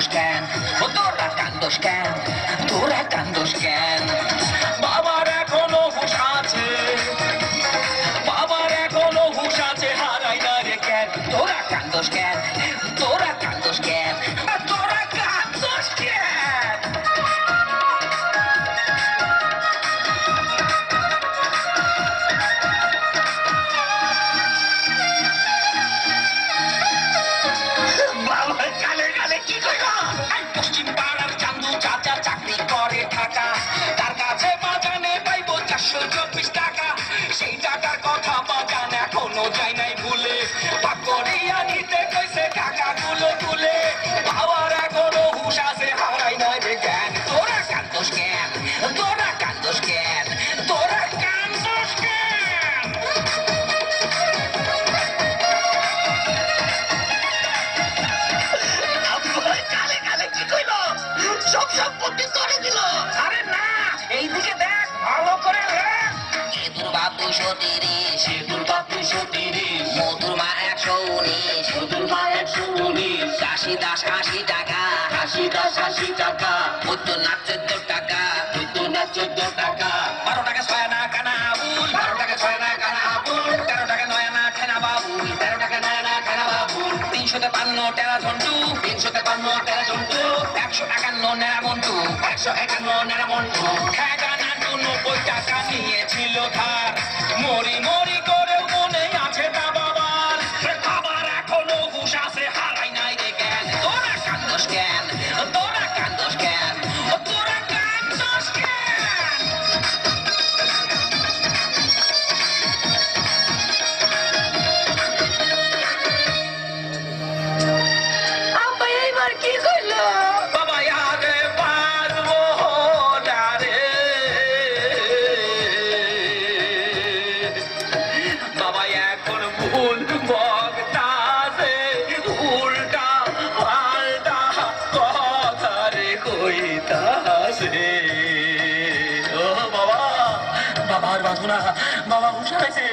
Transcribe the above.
কান্দোস কেন তোরা কান্দোস কেন তোরা কান্দোস কেন বাবার এখনো হুঁশ আছে বাবার এখনো হুঁশ আছে হারাই না রে কেন তোরা কান্দোস কেন তোরা কান্দোস কেন তোরা কান্দোস কেন পশ্চিম পাড়ার চান্দু চাচা চাকরি করে ঢাকা তার কাছে বাজানে পাইব 424 টাকা সেই টাকার কথা বাজান এখনো যায় নাই ভুলে ভাগ করিয়া নিতে কইছে টাকা গুলো তুলে বাবার এখনো হুঁশ আছে হারাই নাই রে জ্ঞান তোরা কান্দোস কেন তোরা কান্দোস কেন তোরা কান্দোস কেন সব সম্পত্তি করে দিল আরে না এইদিকে দেখ ভালো করে এদুর বাপ 230 সেদুর বাপ 230 মধুর মা 119 মধুর মা 119 কাশি দাস 80 টাকা কাশি দাস 80 টাকা বৈদ্যনাথ 14 টাকা বৈদ্যনাথ 14 টাকা 12 টাকা ছয় না কানা আবুল 12 টাকা ছয় না কানা আবুল 13 টাকা নয় না ঠেনা বাবুল 13 টাকা নয় না ঠেনা বাবুল 353 টেরা ঝন্টু 353 টেরা ঝন্টু 151 নেরা মন্টু 151 নেরা মন্টু ঠেকা নাটু 90 টাকা নিয়েছিল ধার মরি মরি করে মনে আছে তা বাবার বাবার এখনো হুঁশ আছে হারাই নাই রে জ্ঞান তোরা কান্দোস কেন তোরা কান্দোস কেন তোরা কান্দোস কেন আব্বা এইবার কি করলো বাবা আগে পারবো না রে বাবা এখন ভুল বক্তাছে উল্টা পাল্টা কথা রে কইতাছে ও বাবা বাবার বাঁধো না বাবা হুঁশ আছে